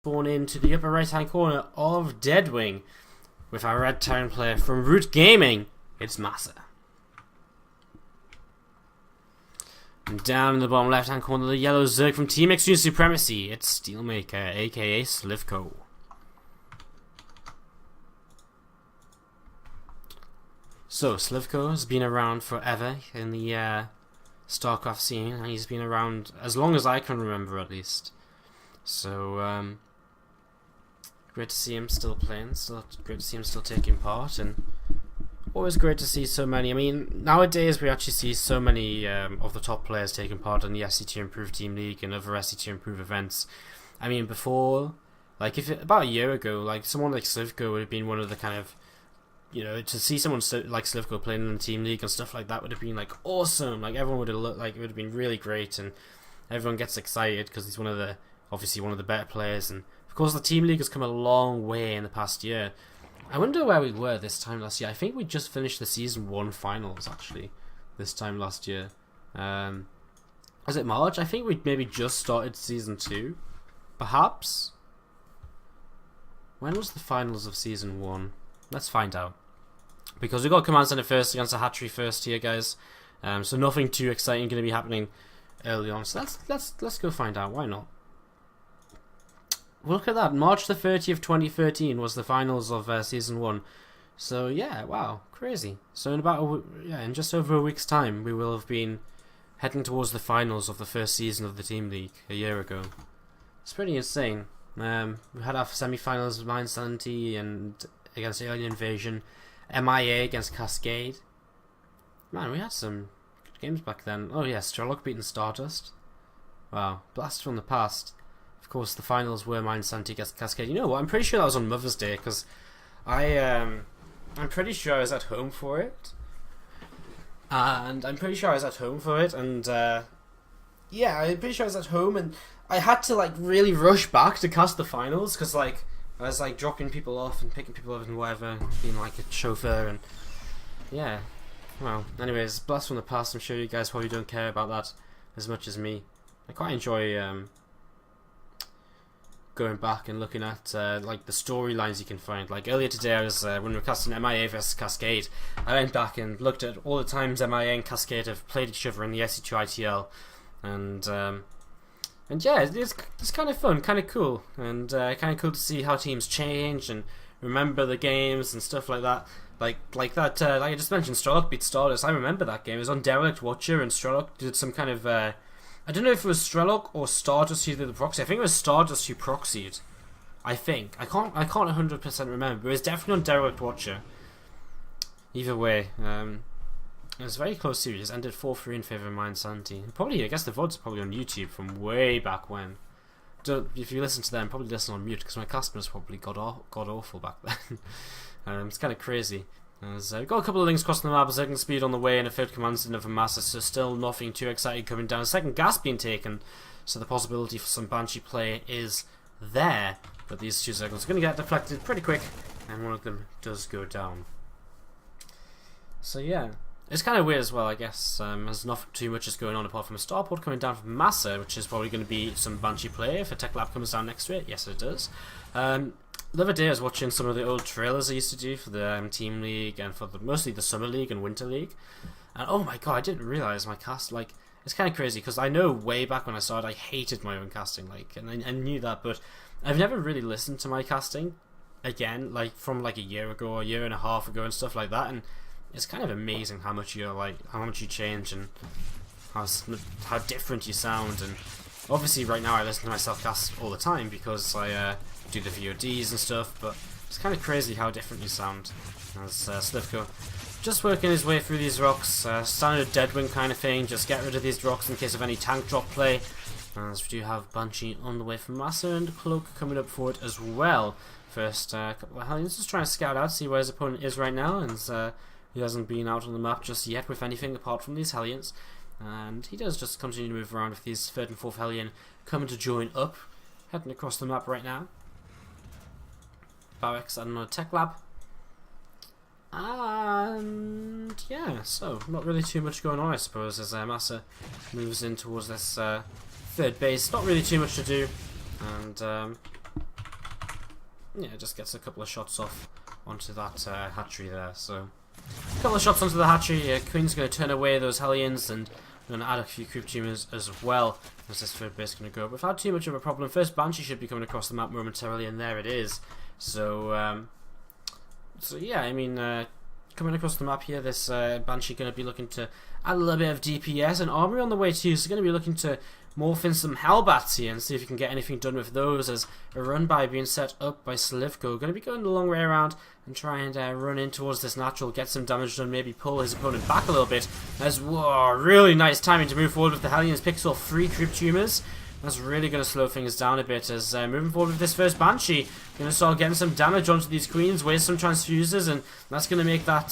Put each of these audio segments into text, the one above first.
spawn into the upper right hand corner of Deadwing with our red town player from Root Gaming. It's MaSa. And down in the bottom left hand corner, the yellow Zerg from Team Extreme Supremacy. It's Steelmaker, aka sLivko. So sLivko has been around forever in the StarCraft scene, and he's been around as long as I can remember, at least. So great to see him still playing, great to see him still taking part, and always great to see so many. I mean, nowadays we actually see so many of the top players taking part in the SC2 Improved Team League and other SC2 Improved events. I mean, before, like about a year ago, like someone like sLivko would have been one of the kind of, you know, to see someone like sLivko playing in the team league and stuff like that would have been like awesome. Like everyone would have looked like it would have been really great, and everyone gets excited because he's obviously one of the better players. And of course, the team league has come a long way in the past year. I wonder where we were this time last year. I think we just finished the Season 1 finals, actually, this time last year. Was it March? I think we maybe just started Season 2, perhaps? When was the finals of Season 1? Let's find out. Because we got Command Center first against a Hatchery first here, guys. So nothing too exciting going to be happening early on. So let's go find out. Why not? Look at that. March the 30th, 2013 was the finals of Season 1. So yeah, wow, crazy. So in just over a week's time, we will have been heading towards the finals of the first season of the Team League a year ago. It's pretty insane. We had our semi-finals with Mind Sanity and against Alien Invasion, MIA against Cascade. Man, we had some good games back then. Oh yeah, Strelok beating Stardust. Wow, blast from the past. Of course, the finals were Mind Sanity against Cascade. You know what? I'm pretty sure that was on Mother's Day because I'm pretty sure I was at home for it. Yeah, I'm pretty sure I was at home, and I had to like really rush back to cast the finals because like I was like dropping people off and picking people up and whatever, being like a chauffeur, and yeah. Well, anyways, blast from the past. I'm sure you guys probably don't care about that as much as me. I quite enjoy going back and looking at like the storylines you can find. Like earlier today, I was when we were casting MIA versus Cascade, I went back and looked at all the times MIA and Cascade have played each other in the SC2 ITL, and yeah, it's kind of fun, kind of cool, and kind of cool to see how teams change and remember the games and stuff like that. Like that, like I just mentioned, Strelok beat Stardust. I remember that game. It was on Derelict Watcher, and Strelok did some kind of I don't know if it was Strelok or Stardust who did the proxy. I think it was Stardust who proxied. I think I can't 100% remember, but it was definitely on Derelict Watcher. Either way, it was a very close series. Ended 4-3 in favour of Mind Sanity. Probably, I guess the VODs are probably on YouTube from way back when. If you listen to them, probably listen on mute because my customers probably got awful back then. It's kind of crazy. We've got a couple of links crossing the map, a second speed on the way, and a third command center for MaSa, so still nothing too exciting coming down. A second gas being taken, so the possibility for some Banshee play is there. But these two circles are going to get deflected pretty quick, and one of them does go down. So yeah. It's kind of weird as well, I guess. There's not too much is going on apart from a starport coming down from MaSa, which is probably going to be some Banshee play if a Tech Lab comes down next to it. Yes, it does. The other day I was watching some of the old trailers I used to do for the Team League and for mostly the Summer League and Winter League. And oh my god, I didn't realise my cast, like, it's kind of crazy because I know way back when I started I hated my own casting, like, and I knew that, but I've never really listened to my casting again, like, from like a year ago or a year and a half ago and stuff like that, and it's kind of amazing how much you change and how different you sound. And obviously right now I listen to myself cast all the time because I do the VODs and stuff, but it's kind of crazy how different you sound as sLivko. Just working his way through these rocks, standard Deadwing kind of thing, just get rid of these rocks in case of any tank drop play. As we do have Banshee on the way from MaSa and Cloak coming up for it as well. First couple of Hellions, just trying to scout out, see where his opponent is right now, and he hasn't been out on the map just yet with anything apart from these Hellions. And he does just continue to move around with these 3rd and 4th Hellion coming to join up. Heading across the map right now. Barracks and another Tech Lab. And yeah, so not really too much going on, I suppose, as MaSa moves in towards this 3rd base. Not really too much to do. And yeah, just gets a couple of shots off onto that hatchery there. So a couple of shots onto the hatchery. Queen's going to turn away those Hellions, and we're going to add a few creep tumors as well as this third base going to go up without too much of a problem. First Banshee should be coming across the map momentarily, and there it is. So so yeah, I mean, coming across the map here, this Banshee going to be looking to add a little bit of DPS and armory on the way too. So going to be looking to morph in some Hellbats here and see if you can get anything done with those, as a run by being set up by sLivko. Going to be going the long way around and try and run in towards this natural, get some damage done, maybe pull his opponent back a little bit. As, whoa, really nice timing to move forward with the Hellions. Picks off 3 creep tumors. That's really going to slow things down a bit, as moving forward with this first Banshee, going to start getting some damage onto these Queens, waste some transfusers, and that's going to make that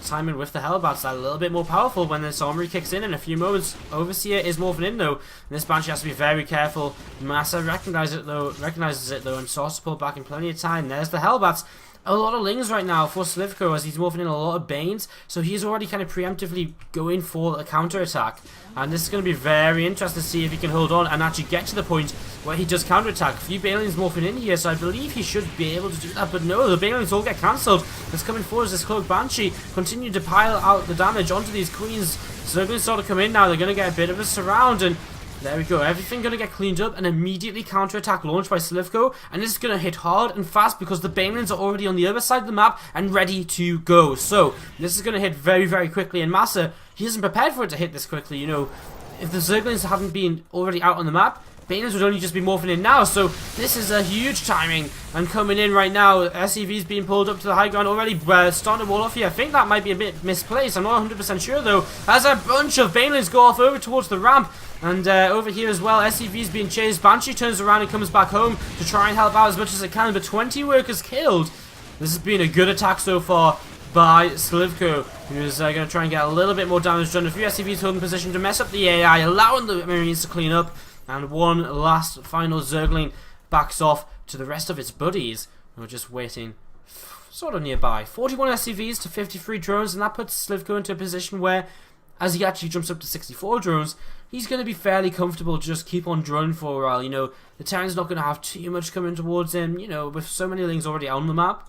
timing with the Hellbats a little bit more powerful when this armory kicks in a few moments. Overseer is morphing in though, and this Banshee has to be very careful. MaSa recognizes it though, and starts to pull back in plenty of time. There's the Hellbats. A lot of Lings right now for sLivko, as he's morphing in a lot of Banes, so he's already kind of preemptively going for a counter-attack. And this is going to be very interesting to see if he can hold on and actually get to the point where he does counter-attack. A few Banelings morphing in here, so I believe he should be able to do that, but no, the Banelings all get cancelled. It's coming forward as this Cloak Banshee continue to pile out the damage onto these Queens. So they're going to sort of come in now, they're going to get a bit of a surround, and there we go, everything going to get cleaned up and immediately counter-attack launched by sLivko, and this is going to hit hard and fast because the Banelings are already on the other side of the map and ready to go. So this is going to hit very, very quickly, and MaSa, he isn't prepared for it to hit this quickly. You know, if the Zerglings hadn't been already out on the map, Banelings would only just be morphing in now, so this is a huge timing. And coming in right now, SCV's being pulled up to the high ground already, starting to wall off here. I think that might be a bit misplaced, I'm not 100% sure though, as a bunch of Banelings go off over towards the ramp. And over here as well, SCV's being chased. Banshee turns around and comes back home to try and help out as much as it can, but 20 workers killed. This has been a good attack so far by sLivko, who's going to try and get a little bit more damage done. A few SCVs holding position to mess up the AI, allowing the Marines to clean up. And one last final Zergling backs off to the rest of its buddies, who are just waiting sort of nearby. 41 SCVs to 53 drones, and that puts sLivko into a position where, as he actually jumps up to 64 drones, he's going to be fairly comfortable to just keep on droning for a while. You know, the Terran's not going to have too much coming towards him, you know, with so many Lings already on the map.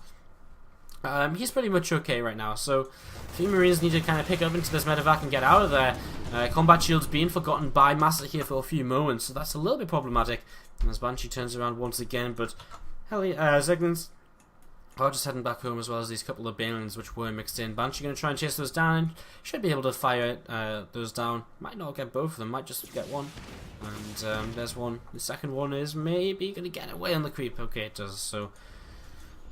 He's pretty much okay right now, so a few Marines need to kind of pick up into this medevac and get out of there. Combat shields being forgotten by MaSa here for a few moments, so that's a little bit problematic. And as Banshee turns around once again, but Zerglings are just heading back home, as well as these couple of Banelings which were mixed in. Banshee going to try and chase those down. Should be able to fire those down. Might not get both of them, might just get one. And there's one. The second one is maybe going to get away on the creep. Okay, it does, so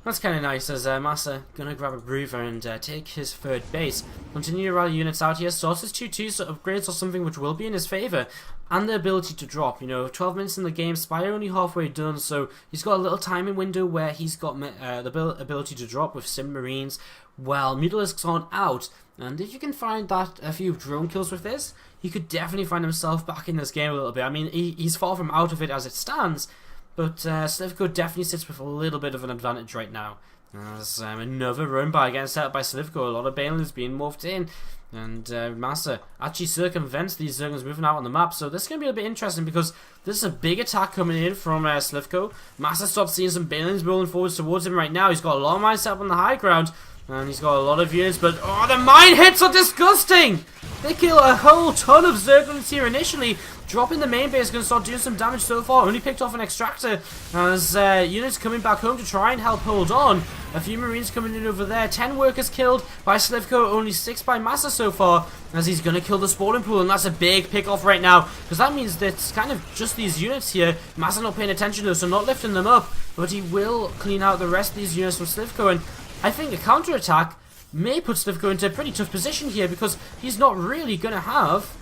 that's kind of nice, as MaSa going to grab a breather and take his third base. Continue to rally units out here. Starts his 2-2, so upgrades or something which will be in his favour. And the ability to drop, you know, 12 minutes in the game, Spire only halfway done, so he's got a little timing window where he's got the ability to drop with Sim Marines while Mutalisks aren't out. And if you can find that a few drone kills with this, he could definitely find himself back in this game a little bit. I mean, he's far from out of it as it stands, but sLivko definitely sits with a little bit of an advantage right now. As another run by getting set up by sLivko, a lot of Banelings being morphed in, and MaSa actually circumvents these Zerglings moving out on the map. So this is going to be a bit interesting, because this is a big attack coming in from sLivko. MaSa stops seeing some Banelings rolling forwards towards him right now. He's got a lot of mines set up on the high ground, and he's got a lot of units, but oh, the mine hits are disgusting! They kill a whole ton of Zerglings here initially. Dropping the main base is going to start doing some damage so far. Only picked off an extractor, as units coming back home to try and help hold on. A few Marines coming in over there. 10 workers killed by sLivko, only 6 by MaSa so far, as he's going to kill the spawning pool, and that's a big pick off right now, because that means that it's kind of just these units here. MaSa not paying attention though, so not lifting them up, but he will clean out the rest of these units from sLivko, and I think a counter attack may put sLivko into a pretty tough position here, because he's not really going to have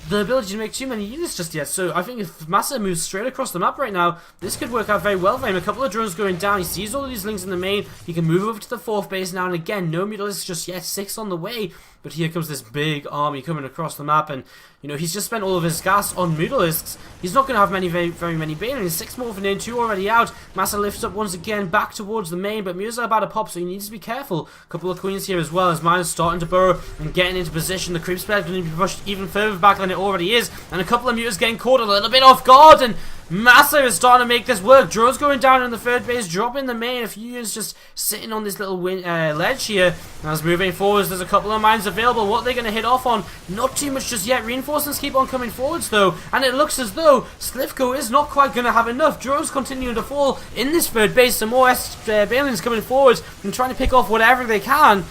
the ability to make too many units just yet. So I think if MaSa moves straight across the map right now, this could work out very well for him. A couple of drones going down, he sees all of these Lings in the main, he can move over to the 4th base now, and again, no Mutalisks just yet, 6 on the way, but here comes this big army coming across the map, and you know, he's just spent all of his gas on Mutalisks. He's not going to have very many Banelings. 6 morphing in, 2 already out. MaSa lifts up once again, back towards the main, but Musa about to pop, so he needs to be careful. A couple of Queens here as well, as mine is starting to burrow and getting into position. The creep spread going to be pushed even further back than it already is, and a couple of Mutas getting caught a little bit off guard, and MaSa is starting to make this work. Drone's going down in the third base, dropping the main. A few units just sitting on this little ledge here. As moving forwards, there's a couple of mines available. What they're going to hit off on, not too much just yet. Reinforcements keep on coming forwards though, and it looks as though sLivko is not quite going to have enough. Drones continuing to fall in this third base. Some more Balians coming forwards and trying to pick off whatever they can.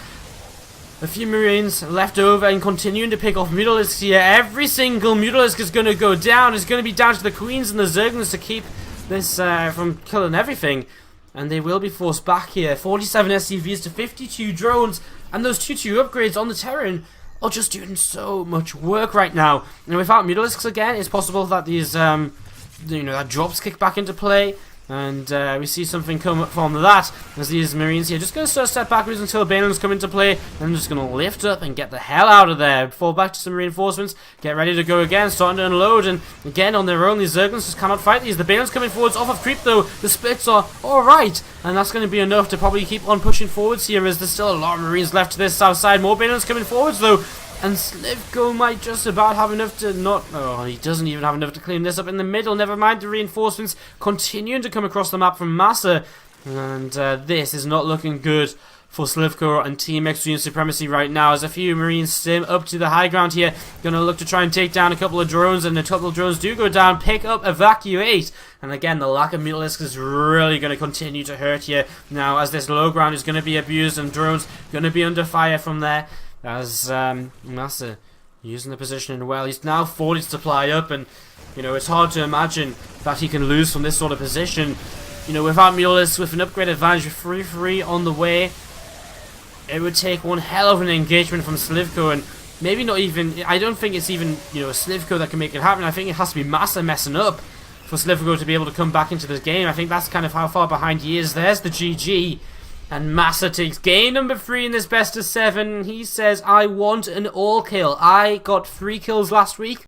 A few Marines left over and continuing to pick off Mutalisks here. Every single Mutalisk is going to go down. It's going to be down to the Queens and the Zerglings to keep this from killing everything. And they will be forced back here. 47 SCVs to 52 drones. And those 2-2 upgrades on the Terran are just doing so much work right now. And without Mutalisks again, it's possible that these, that drops kick back into play. And we see something come up from that as these Marines here just going to start step backwards until Banelings come into play. And just going to lift up and get the hell out of there. Fall back to some reinforcements. Get ready to go again. Starting to unload. And again on their own, these Zerglings just cannot fight these. The Banelings coming forwards off of creep though. The splits are alright. And that's going to be enough to probably keep on pushing forwards here as there's still a lot of Marines left to this south side. More Banelings coming forwards though. And sLivko might just about have enough to not... Oh, he doesn't even have enough to clean this up in the middle. Never mind the reinforcements continuing to come across the map from MaSa. And this is not looking good for sLivko and Team Extreme Supremacy right now. As a few Marines sim up to the high ground here. Going to look to try and take down a couple of drones. And a couple of drones do go down. Pick up, evacuate. And again, the lack of Mutalisks is really going to continue to hurt here. Now, as this low ground is going to be abused and drones going to be under fire from there. As MaSa using the positioning well. He's now 40 supply up, and it's hard to imagine that he can lose from this sort of position. Without Mutalisks, with an upgrade advantage, with 3-3 on the way, it would take one hell of an engagement from sLivko, and maybe not even. I don't think it's even sLivko that can make it happen. I think it has to be MaSa messing up for sLivko to be able to come back into this game. I think that's kind of how far behind he is. There's the GG. And MaSa takes game number 3 in this best of 7. He says, I want an all kill. I got 3 kills last week.